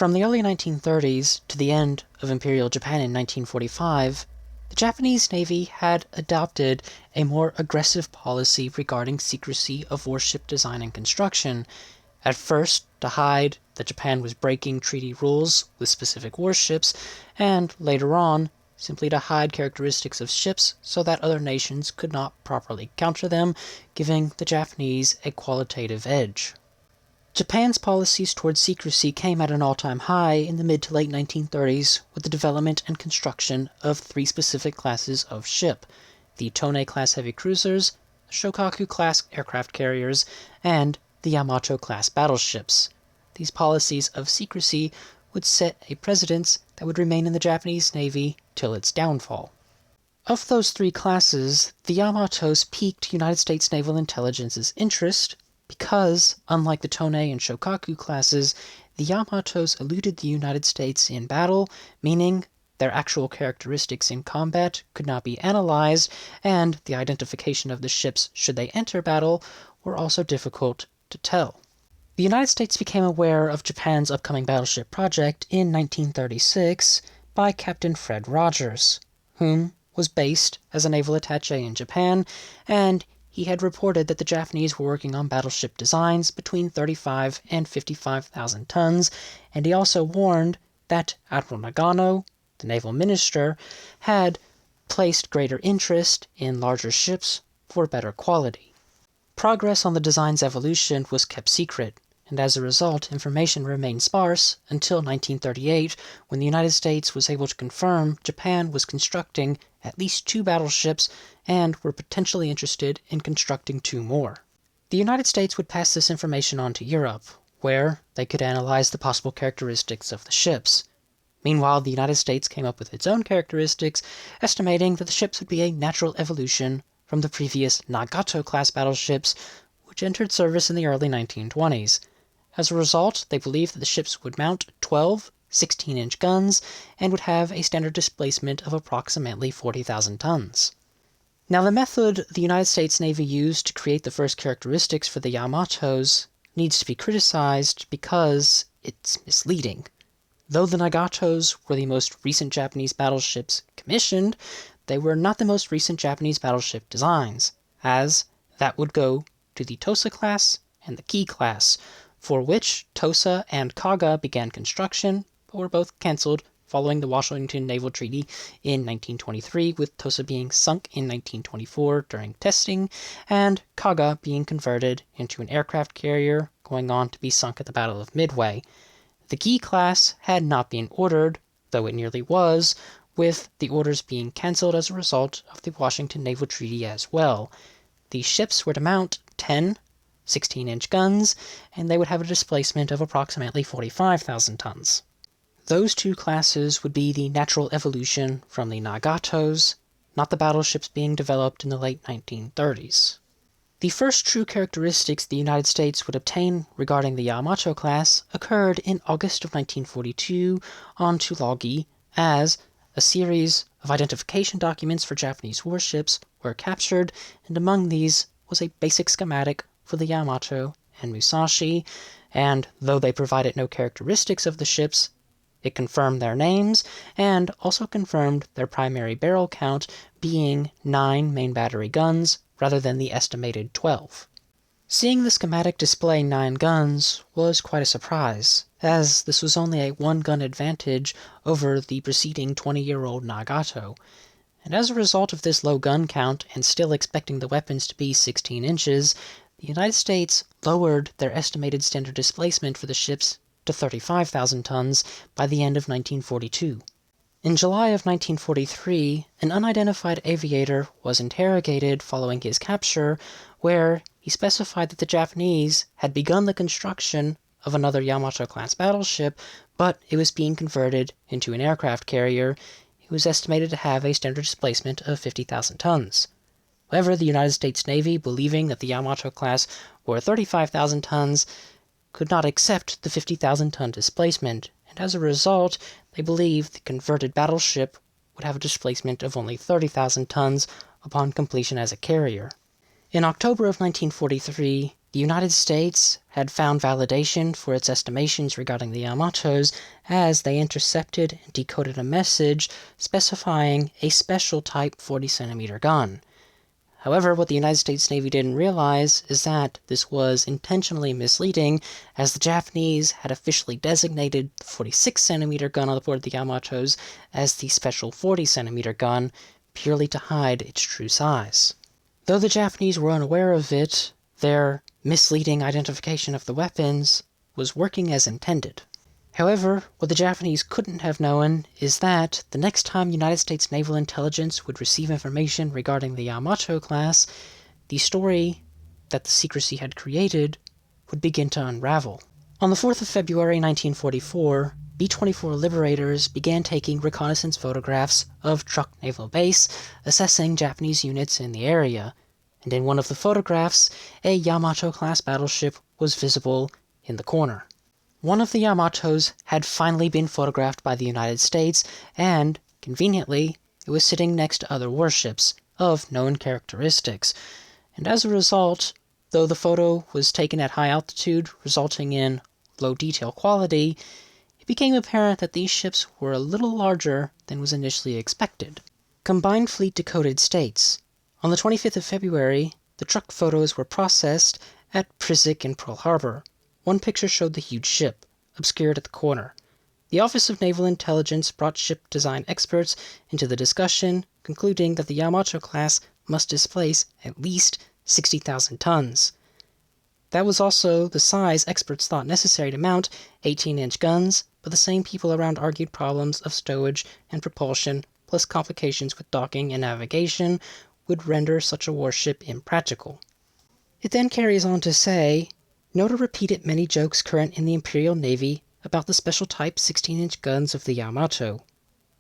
From the early 1930s to the end of Imperial Japan in 1945, the Japanese Navy had adopted a more aggressive policy regarding secrecy of warship design and construction, at first to hide that Japan was breaking treaty rules with specific warships, and later on simply to hide characteristics of ships so that other nations could not properly counter them, giving the Japanese a qualitative edge. Japan's policies towards secrecy came at an all-time high in the mid to late 1930s with the development and construction of three specific classes of ship: the Tone-class heavy cruisers, the Shokaku-class aircraft carriers, and the Yamato-class battleships. These policies of secrecy would set a precedence that would remain in the Japanese Navy till its downfall. Of those three classes, the Yamatos piqued United States Naval Intelligence's interest because, unlike the Tone and Shokaku classes, the Yamatos eluded the United States in battle, meaning their actual characteristics in combat could not be analyzed, and the identification of the ships should they enter battle were also difficult to tell. The United States became aware of Japan's upcoming battleship project in 1936 by Captain Fred Rogers, whom was based as a naval attaché in Japan, and he had reported that the Japanese were working on battleship designs between 35 and 55,000 tons, and he also warned that Admiral Nagano, the naval minister, had placed greater interest in larger ships for better quality. Progress on the design's evolution was kept secret, and as a result, information remained sparse until 1938, when the United States was able to confirm Japan was constructing at least 2 battleships and were potentially interested in constructing 2 more. The United States would pass this information on to Europe, where they could analyze the possible characteristics of the ships. Meanwhile, the United States came up with its own characteristics, estimating that the ships would be a natural evolution from the previous Nagato-class battleships, which entered service in the early 1920s. As a result, they believed that the ships would mount 12 16-inch guns and would have a standard displacement of approximately 40,000 tons. Now, the method the United States Navy used to create the first characteristics for the Yamatos needs to be criticized because it's misleading. Though the Nagatos were the most recent Japanese battleships commissioned, they were not the most recent Japanese battleship designs, as that would go to the Tosa class and the Ki class, for which Tosa and Kaga began construction, but were both cancelled following the Washington Naval Treaty in 1923, with Tosa being sunk in 1924 during testing, and Kaga being converted into an aircraft carrier, going on to be sunk at the Battle of Midway. The Ki class had not been ordered, though it nearly was, with the orders being cancelled as a result of the Washington Naval Treaty as well. These ships were to mount 10 16-inch guns, and they would have a displacement of approximately 45,000 tons. Those 2 classes would be the natural evolution from the Nagatos, not the battleships being developed in the late 1930s. The first true characteristics the United States would obtain regarding the Yamato class occurred in August of 1942 on Tulagi, as a series of identification documents for Japanese warships were captured, and among these was a basic schematic for the Yamato and Musashi, and though they provided no characteristics of the ships, it confirmed their names and also confirmed their primary barrel count being 9 main battery guns rather than the estimated 12. Seeing the schematic display 9 guns was quite a surprise, as this was only a 1-gun advantage over the preceding 20-year-old Nagato, and as a result of this low gun count and still expecting the weapons to be 16 inches, the United States lowered their estimated standard displacement for the ships to 35,000 tons by the end of 1942. In July of 1943, an unidentified aviator was interrogated following his capture, where he specified that the Japanese had begun the construction of another Yamato-class battleship, but it was being converted into an aircraft carrier. It was estimated to have a standard displacement of 50,000 tons. However, the United States Navy, believing that the Yamato class were 35,000 tons, could not accept the 50,000-ton displacement, and as a result, they believed the converted battleship would have a displacement of only 30,000 tons upon completion as a carrier. In October of 1943, The United States had found validation for its estimations regarding the Yamatos as they intercepted and decoded a message specifying a special type 40cm gun. However, what the United States Navy didn't realize is that this was intentionally misleading, as the Japanese had officially designated the 46cm gun on board the Yamatos as the special 40cm gun, purely to hide its true size. Though the Japanese were unaware of it, their misleading identification of the weapons was working as intended. However, what the Japanese couldn't have known is that the next time United States Naval Intelligence would receive information regarding the Yamato class, the story that the secrecy had created would begin to unravel. On the 4th of February 1944, B-24 Liberators began taking reconnaissance photographs of Truk Naval Base, assessing Japanese units in the area, and in one of the photographs, a Yamato-class battleship was visible in the corner. One of the Yamatos had finally been photographed by the United States, and, conveniently, it was sitting next to other warships of known characteristics, and as a result, though the photo was taken at high altitude, resulting in low detail quality, it became apparent that these ships were a little larger than was initially expected. Combined Fleet Decoded states, on the 25th of February, the Truk photos were processed at Prisic in Pearl Harbor. One picture showed the huge ship, obscured at the corner. The Office of Naval Intelligence brought ship design experts into the discussion, concluding that the Yamato class must displace at least 60,000 tons. That was also the size experts thought necessary to mount 18-inch guns, but the same people around argued problems of stowage and propulsion, plus complications with docking and navigation, would render such a warship impractical. It then carries on to say, Noda repeated many jokes current in the Imperial Navy about the special type 16-inch guns of the Yamato.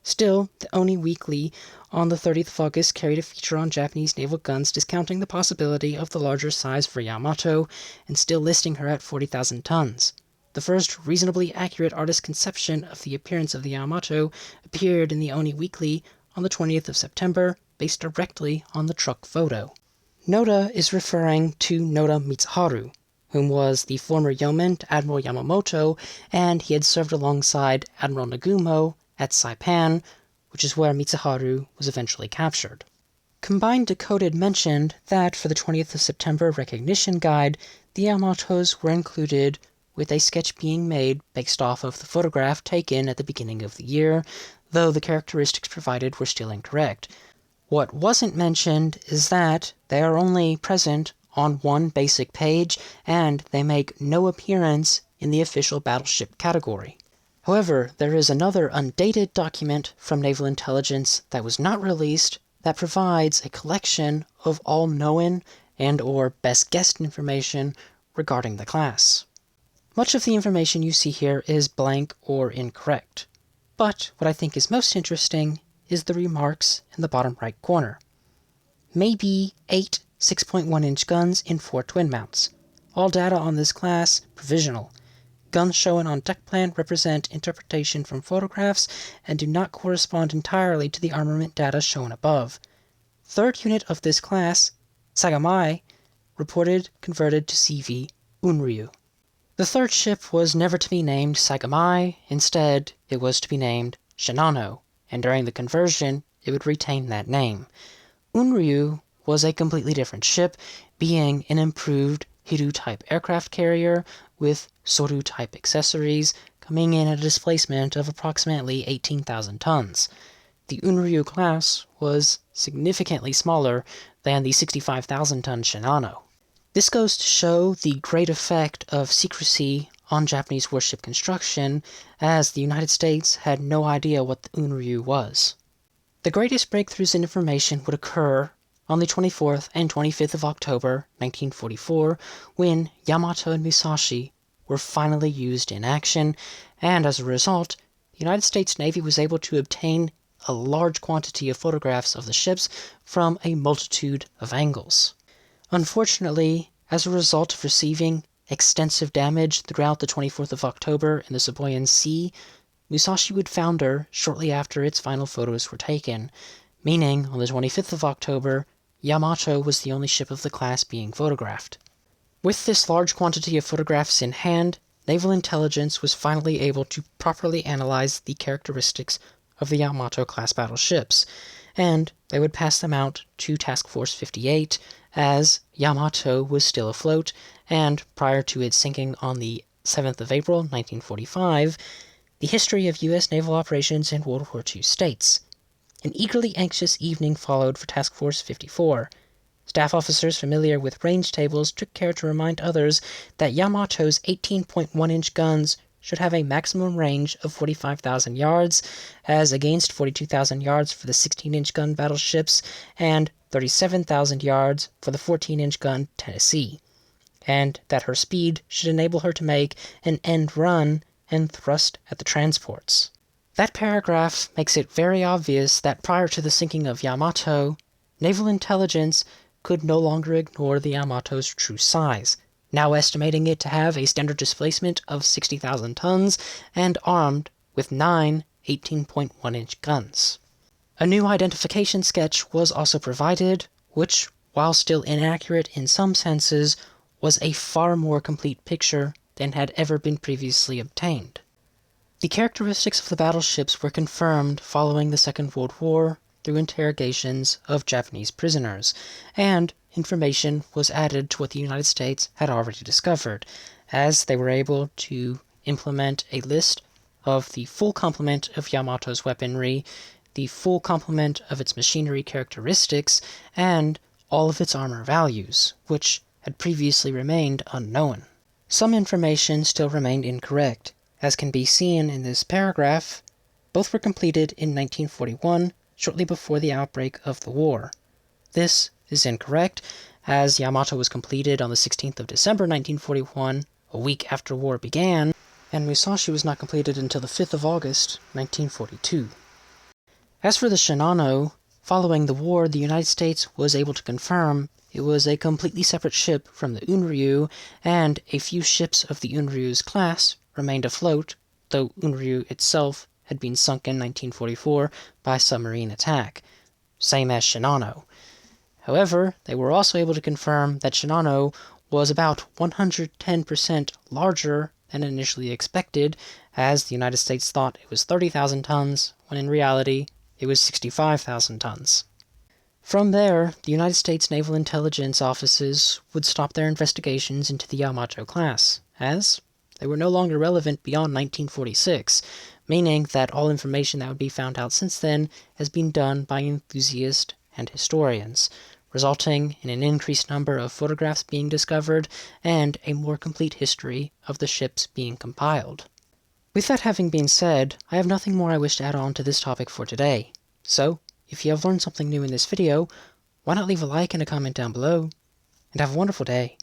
Still, the Oni Weekly on the 30th of August carried a feature on Japanese naval guns discounting the possibility of the larger size for Yamato and still listing her at 40,000 tons. The first reasonably accurate artist conception of the appearance of the Yamato appeared in the Oni Weekly on the 20th of September, based directly on the Truk photo. Noda is referring to Noda Mitsuharu, whom was the former yeoman to Admiral Yamamoto, and he had served alongside Admiral Nagumo at Saipan, which is where Mitsuharu was eventually captured. Combined Decoded mentioned that for the 20th of September recognition guide, the Yamatos were included, with a sketch being made based off of the photograph taken at the beginning of the year, though the characteristics provided were still incorrect. What wasn't mentioned is that they are only present on one basic page, and they make no appearance in the official battleship category. However, there is another undated document from Naval Intelligence that was not released that provides a collection of all known and or best guessed information regarding the class. Much of the information you see here is blank or incorrect, but what I think is most interesting is the remarks in the bottom right corner. Maybe 8 6.1-inch guns in 4 twin mounts. All data on this class provisional. Guns shown on deck plan represent interpretation from photographs and do not correspond entirely to the armament data shown above. Third unit of this class, Sagamai, reported converted to CV Unryu. The third ship was never to be named Sagamai, instead it was to be named Shenano, and during the conversion it would retain that name. Unryu was a completely different ship, being an improved Hiru-type aircraft carrier with Soru-type accessories, coming in at a displacement of approximately 18,000 tons. The Unryu class was significantly smaller than the 65,000-ton Shenano. This goes to show the great effect of secrecy on Japanese warship construction, as the United States had no idea what the Unryu was. The greatest breakthroughs in information would occur on the 24th and 25th of October 1944, when Yamato and Musashi were finally used in action, and as a result, the United States Navy was able to obtain a large quantity of photographs of the ships from a multitude of angles. Unfortunately, as a result of receiving extensive damage throughout the 24th of October in the Saboyan Sea, Musashi would founder shortly after its final photos were taken, meaning on the 25th of October, Yamato was the only ship of the class being photographed. With this large quantity of photographs in hand, naval intelligence was finally able to properly analyze the characteristics of the Yamato-class battleships, and they would pass them out to Task Force 58, as Yamato was still afloat, and prior to its sinking on the 7th of April, 1945, the history of U.S. naval operations in World War II states. An eagerly anxious evening followed for Task Force 54. Staff officers familiar with range tables took care to remind others that Yamato's 18.1-inch guns should have a maximum range of 45,000 yards, as against 42,000 yards for the 16-inch gun battleships and 37,000 yards for the 14-inch gun Tennessee, and that her speed should enable her to make an end run and thrust at the transports. That paragraph makes it very obvious that prior to the sinking of Yamato, naval intelligence could no longer ignore the Yamato's true size, now estimating it to have a standard displacement of 60,000 tons and armed with 9 18.1-inch guns. A new identification sketch was also provided, which, while still inaccurate in some senses, was a far more complete picture than had ever been previously obtained. The characteristics of the battleships were confirmed following the Second World War through interrogations of Japanese prisoners, and information was added to what the United States had already discovered, as they were able to implement a list of the full complement of Yamato's weaponry, the full complement of its machinery characteristics, and all of its armor values, which had previously remained unknown. Some information still remained incorrect. As can be seen in this paragraph, both were completed in 1941, shortly before the outbreak of the war. This is incorrect, as Yamato was completed on the 16th of December 1941, a week after war began, and Musashi was not completed until the 5th of August 1942. As for the Shenano, following the war, the United States was able to confirm it was a completely separate ship from the Unyu, and a few ships of the Unyu's class remained afloat, though Unyu itself had been sunk in 1944 by submarine attack, same as Shenano. However, they were also able to confirm that Shenano was about 110% larger than initially expected, as the United States thought it was 30,000 tons, when in reality it was 65,000 tons. From there, the United States Naval Intelligence offices would stop their investigations into the Yamato class, as they were no longer relevant beyond 1946, meaning that all information that would be found out since then has been done by enthusiasts and historians, resulting in an increased number of photographs being discovered and a more complete history of the ships being compiled. With that having been said, I have nothing more I wish to add on to this topic for today. So, if you have learned something new in this video, why not leave a like and a comment down below, and have a wonderful day.